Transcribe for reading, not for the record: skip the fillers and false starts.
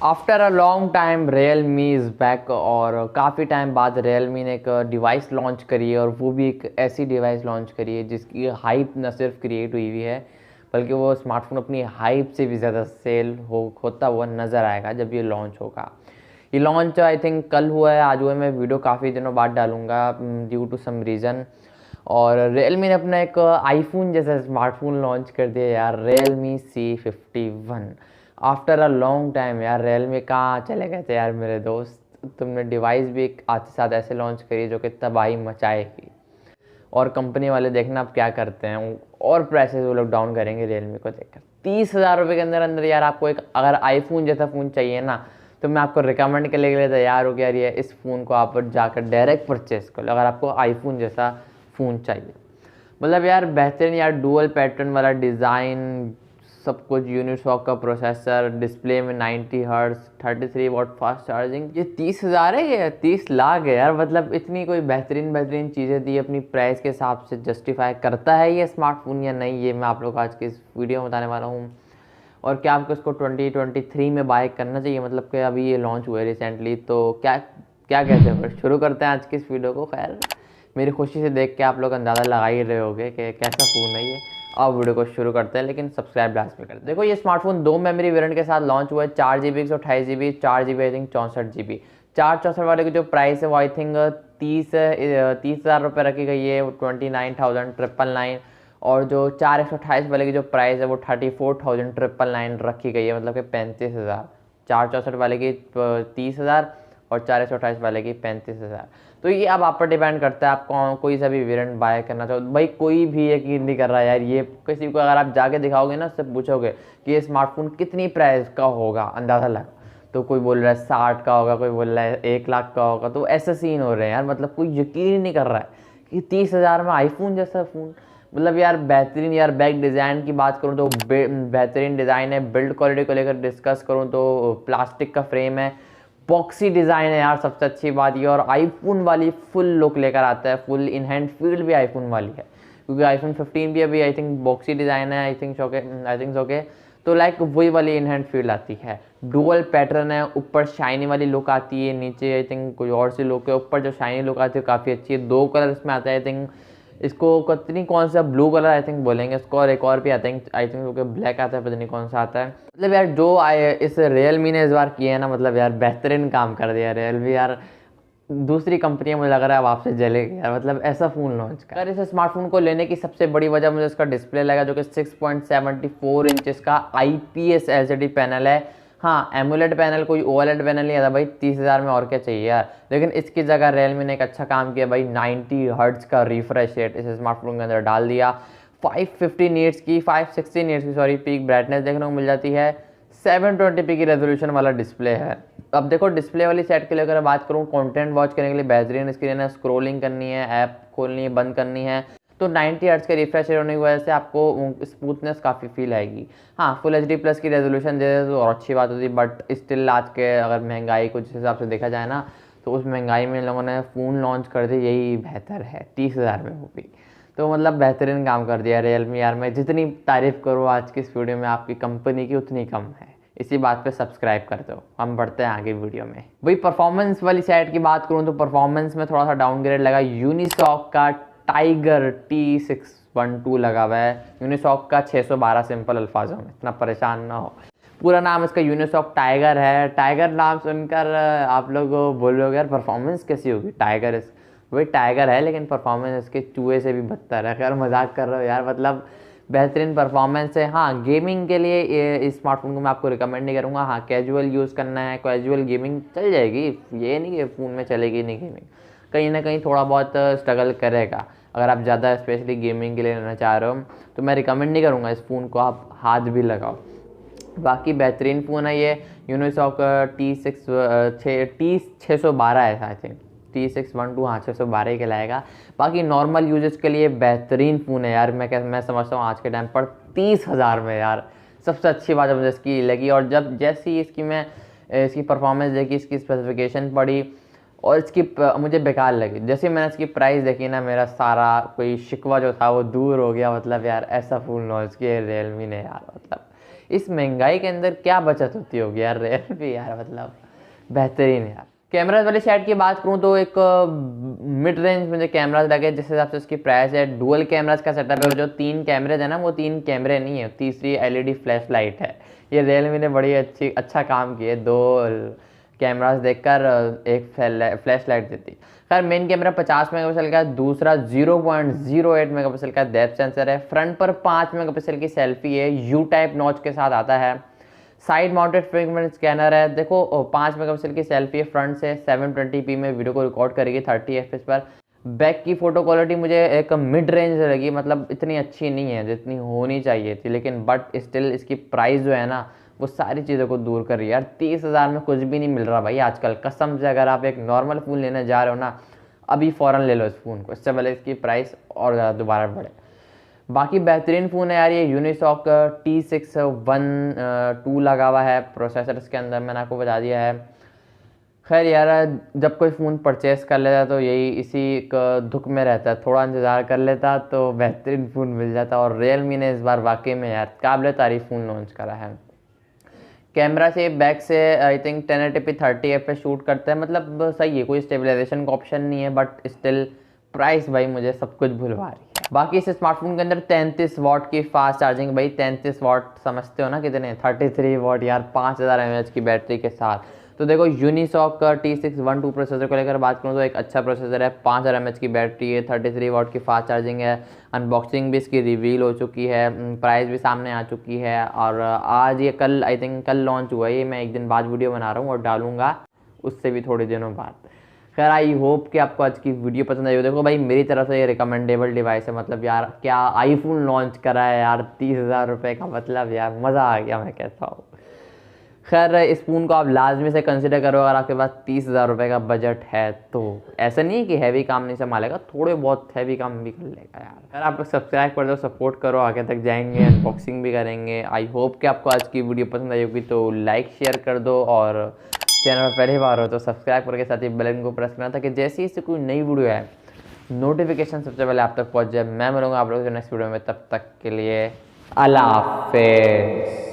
After a long time Realme is back और काफ़ी time बाद Realme ने एक डिवाइस लॉन्च करी है और वो भी एक ऐसी डिवाइस लॉन्च करी है जिसकी हाइप न सिर्फ क्रिएट हुई है बल्कि वो स्मार्टफोन अपनी हाइप से भी ज़्यादा सेल होता हुआ नज़र आएगा जब ये लॉन्च होगा। ये लॉन्च आई थिंक कल हुआ है, आज हुआ है। मैं वीडियो काफ़ी दिनों बाद डालूंगा ड्यू टू सम रीज़न। और Realme ने अपना एक आईफोन जैसा स्मार्टफोन लॉन्च कर दिया यार, Realme C51। After a long time यार, Realme कहाँ चले गए थे यार मेरे दोस्त। तुमने डिवाइस भी एक आज के साथ ऐसे लॉन्च करी जो कि तबाही मचाएगी। और कंपनी वाले देखना अब क्या करते हैं, और प्राइसेस वो लोग डाउन करेंगे Realme को देखकर। 30,000 रुपये के अंदर अंदर यार आपको एक अगर आईफोन जैसा फ़ोन चाहिए ना, तो मैं आपको रिकमेंड करने के लिए तैयार हो गया यार, ये इस फ़ोन को आप जाकर डायरेक्ट परचेस कर लो अगर आपको आईफोन जैसा फ़ोन चाहिए। मतलब यार बेहतरीन यार, डुअल पैटर्न वाला डिज़ाइन, सब कुछ, यूनिसॉक का प्रोसेसर, डिस्प्ले में 90 हर्ट्ज, 33 वॉट फास्ट चार्जिंग। ये 30,000 है, ये 30 लाख है यार। मतलब इतनी कोई बेहतरीन बेहतरीन चीज़ें दी अपनी प्राइस के हिसाब से, जस्टिफाई करता है ये स्मार्टफोन या नहीं, ये मैं आप लोग आज के इस वीडियो में बताने वाला हूँ। और क्या आपको इसको 2023 में बाय करना चाहिए, मतलब कि अभी ये लॉन्च हुआ है रिसेंटली, तो क्या क्या कहते हैं। फिर शुरू करते हैं आज की इस वीडियो को। खैर मेरी खुशी से देख के आप लोग अंदाज़ा लगा ही रहे होगे कि कैसा फ़ोन है ये। अब वीडियो को शुरू करते हैं, लेकिन सब्सक्राइब लास्ट में करते हैं। देखो, ये स्मार्टफोन 2 मेमोरी वेरिएंट के साथ लॉन्च हुआ है, 4GB 128GB, 4GB I think 64GB। 464 वाले की जो प्राइस है वो आई थिंक 30,000 रुपये रखी गई है, 29,999। और जो 4/128 वाले की जो प्राइस है वो 34,999 रखी गई है, मतलब कि 35,000। 464 वाले की 30,000 और 4/128 वाले की 35,000। तो ये अब आप पर डिपेंड करता है आप कोई सा भी वेरिएंट बाय करना चाहो। भाई कोई भी यकीन नहीं कर रहा यार, ये किसी को अगर आप जाके दिखाओगे ना, उससे पूछोगे कि ये स्मार्टफोन कितनी प्राइस का होगा, अंदाज़ा लगा, तो कोई बोल रहा है 60 का होगा, कोई बोल रहा है 1 लाख का होगा। तो ऐसे सीन हो रहे हैं यार, मतलब कोई यकीन ही नहीं कर रहा है कि 30,000 में आईफोन जैसा फ़ोन। मतलब यार बेहतरीन यार, बैक डिज़ाइन की बात करूँ तो बेहतरीन डिज़ाइन है। बिल्ड क्वालिटी को लेकर डिस्कस करूँ तो प्लास्टिक का फ्रेम है, बॉक्सी डिज़ाइन है यार, सबसे अच्छी बात ये। और आईफोन वाली फुल लुक लेकर आता है, फुल इन हैंड फील्ड भी आईफोन वाली है, क्योंकि आईफोन 15 भी अभी आई थिंक बॉक्सी डिज़ाइन है, आई थिंक ओके। तो लाइक वही वाली इन हैंड फील्ड आती है। डुअल पैटर्न है, ऊपर शाइनी वाली लुक आती है, नीचे आई थिंक कोई और सी लुक है। ऊपर जो शाइनी लुक आती है काफ़ी अच्छी है। 2 कलर इसमें आता है आई थिंक, इसको कितनी कौन सा ब्लू कलर आई थिंक बोलेंगे इसको, और एक और भी आता है आई थिंक ब्लैक आता है, पता नहीं कौन सा आता है। मतलब यार जो इस Realme ने इस बार किया है ना, मतलब यार बेहतरीन काम कर दिया Realme यार। दूसरी कंपनियां मुझे लग रहा है अब आपसे जलेगी यार, मतलब ऐसा फ़ोन लॉन्च कर। इस स्मार्टफोन को लेने की सबसे बड़ी वजह मुझे इसका डिस्प्ले लगा, जो कि 6.74 इंचेस का IPS LCD पैनल है। हाँ, एमोलेड पैनल, कोई OLED पैनल नहीं आता भाई। 30,000 में और क्या चाहिए यार। लेकिन इसकी जगह Realme ने एक अच्छा काम किया भाई, 90 हर्ट्ज का रिफ्रेश रेट इस स्मार्टफोन के अंदर डाल दिया। 560 नीट्स की सॉरी पीक ब्राइटनेस देखने को मिल जाती है। 720p की रेजोल्यूशन वाला डिस्प्ले है। अब देखो, डिस्प्ले वाली सेट के लिए अगर बात करूँ, कंटेंट वॉच करने के लिए बेहतरीन स्क्रीन है। स्क्रोलिंग करनी है, ऐप खोलनी है, बंद करनी है, तो 90 हर्ट्ज के रिफ्रेश रेट होने की वजह से आपको स्मूथनेस काफ़ी फील आएगी। हाँ, फुल HD+ की रेजोल्यूशन दे दे तो और अच्छी बात होती, बट स्टिल आज के अगर महंगाई को जिस हिसाब से देखा जाए ना, तो उस महंगाई में इन लोगों ने फ़ोन लॉन्च कर दिया, यही बेहतर है। 30,000 में वो भी, तो मतलब बेहतरीन काम कर दिया Realme यार। मैं जितनी तारीफ़ करूँ आज की इस वीडियो में आपकी कंपनी की, उतनी कम है। इसी बात पे सब्सक्राइब कर दो। हम बढ़ते हैं आगे वीडियो में। वही परफॉर्मेंस वाली साइड की बात करूँ तो परफॉर्मेंस में थोड़ा सा डाउनग्रेड लगा। यूनिसॉक का टाइगर T612 लगा हुआ है, यूनिसॉक का 612 सिंपल अल्फाजों में, इतना परेशान ना हो। पूरा नाम इसका यूनिसॉक टाइगर है। टाइगर नाम सुनकर आप लोग बोलोगे यार परफॉर्मेंस कैसी होगी, टाइगर इस वही टाइगर है, लेकिन परफॉर्मेंस इसके चूहे से भी बदतर है। खैर मजाक कर रहे हो यार, मतलब बेहतरीन परफॉर्मेंस है। हाँ, गेमिंग के लिए इस स्मार्टफोन को मैं आपको रिकमेंड नहीं करूँगा। हाँ, कैजुअल यूज़ करना है, कैजुअल गेमिंग चल जाएगी, ये नहीं कि फ़ोन में चलेगी नहीं गेमिंग, कहीं ना कहीं थोड़ा बहुत स्ट्रगल करेगा। अगर आप ज़्यादा स्पेशली गेमिंग के लिए लेना चाह रहे हो तो मैं रिकमेंड नहीं करूँगा इस फ़ोन को, आप हाथ भी लगाओ। बाकी बेहतरीन फ़ोन है ये। यूनिसॉक T612 है आई थिंक, T612, हाँ 612 ही कहलाएगा। बाकी नॉर्मल यूजर्स के लिए बेहतरीन फ़ोन है यार। मैं समझता हूँ आज के टाइम पर 30,000 में यार सबसे अच्छी बात मुझे इसकी लगी। और जब जैसी इसकी परफॉर्मेंस देखी, इसकी स्पेसिफिकेशन पढ़ी और इसकी मुझे बेकार लगी। जैसे मैंने इसकी प्राइस देखी ना, मेरा सारा कोई शिकवा जो था वो दूर हो गया। मतलब यार ऐसा फ़ोन लॉन्च किया Realme ने यार, मतलब इस महंगाई के अंदर क्या बचत होती होगी यार रियलमी यार, मतलब बेहतरीन यार। कैमराज वाली साइड की बात करूँ तो एक मिड रेंज मुझे कैमराज लगे जिस हिसाब से उसकी प्राइस है। डुअल कैमराज का सेटअप है, जो 3 कैमरे है ना वो 3 कैमरे नहीं है, तीसरी एलईडी फ्लैश लाइट है। ये रियलमी ने बड़ी अच्छा काम किया, 2 कैमराज देखकर एक फ्लैश लाइट देती। खैर मेन कैमरा 50 मेगापिक्सल का है, दूसरा 0.08 मेगापिक्सल का डेप्थ सेंसर है, फ्रंट पर 5 मेगापिक्सल की सेल्फी है, यू टाइप नॉच के साथ आता है, साइड माउंटेड फिंगरप्रिंट स्कैनर है। देखो 5 मेगापिक्सल की सेल्फी है, फ्रंट से 720p में वीडियो को रिकॉर्ड करेगी 30 fps पर। बैक की फोटो क्वालिटी मुझे एक मिड रेंज लगी, मतलब इतनी अच्छी नहीं है जितनी होनी चाहिए थी, लेकिन बट स्टिल इसकी प्राइस जो है ना वो सारी चीज़ों को दूर कर रही है यार। 30,000 में कुछ भी नहीं मिल रहा भाई आजकल, कसम से। अगर आप एक नॉर्मल फ़ोन लेने जा रहे हो ना, अभी फ़ौरन ले लो इस फ़ोन को, इससे पहले इसकी प्राइस और ज़्यादा दोबारा बढ़े। बाकी बेहतरीन फ़ोन है यार ये। यूनिसॉक T612 लगा हुआ है प्रोसेसर इसके अंदर, मैंने आपको बता दिया है। खैर यार जब कोई फ़ोन परचेस कर लेता तो यही इसी एक दुख में रहता है, थोड़ा इंतज़ार कर लेता तो बेहतरीन फ़ोन मिल जाता। और रियलमी ने इस बार वाकई में यार काबिल तारीफ फ़ोन लॉन्च करा है। कैमरा से बैक से I think 1080p 30fps shoot करता है, मतलब सही है, कोई स्टेबलाइजेशन का ऑप्शन नहीं है, बट स्टिल प्राइस भाई मुझे सब कुछ भुलवा रही है। बाकी इस स्मार्टफोन के अंदर 33 वाट की फास्ट चार्जिंग, भाई 33 वाट समझते हो ना कितने, 33 वाट यार, 5000 mAh की बैटरी के साथ। तो देखो यूनिसॉक का T612 प्रोसेसर को लेकर बात करूँ तो एक अच्छा प्रोसेसर है, 5000 mAh की बैटरी है, 33 वाट की फास्ट चार्जिंग है। अनबॉक्सिंग भी इसकी रिवील हो चुकी है, प्राइस भी सामने आ चुकी है, और आज ये कल आई थिंक कल लॉन्च हुआ है ये, मैं एक दिन बाद वीडियो बना रहा हूँ और डालूंगा उससे भी थोड़े दिनों बाद। खैर आई होप कि आपको आज की वीडियो पसंद आई हो। देखो भाई मेरी तरफ से ये रिकमेंडेबल डिवाइस है, मतलब यार क्या आईफोन लॉन्च करा है यार 30,000 रुपये का, मतलब यार मज़ा आ गया मैं कहता हूँ। खैर इस फ़ोन को आप लाजमी से कंसिडर करो अगर आपके पास 30,000 रुपये का बजट है तो। ऐसा नहीं है कि हैवी काम नहीं संभालेगा, थोड़े बहुत हैवी काम भी कर लेगा यार। अगर आप सब्सक्राइब कर दो, सपोर्ट करो, आगे तक जाएंगे, अनबॉक्सिंग भी करेंगे। आई होप कि आपको आज की वीडियो पसंद आई होगी, तो लाइक शेयर कर दो, और चैनल में पहली बार हो तो सब्सक्राइब करके साथ ही बेल आइकन को प्रेस करना, ताकि जैसे ही इससे कोई नई वीडियो है नोटिफिकेशन सबसे पहले आप तक पहुंच जाए। मैं मिलूंगा आप लोगों से नेक्स्ट वीडियो में, तब तक के लिए अल्लाह हाफिज़।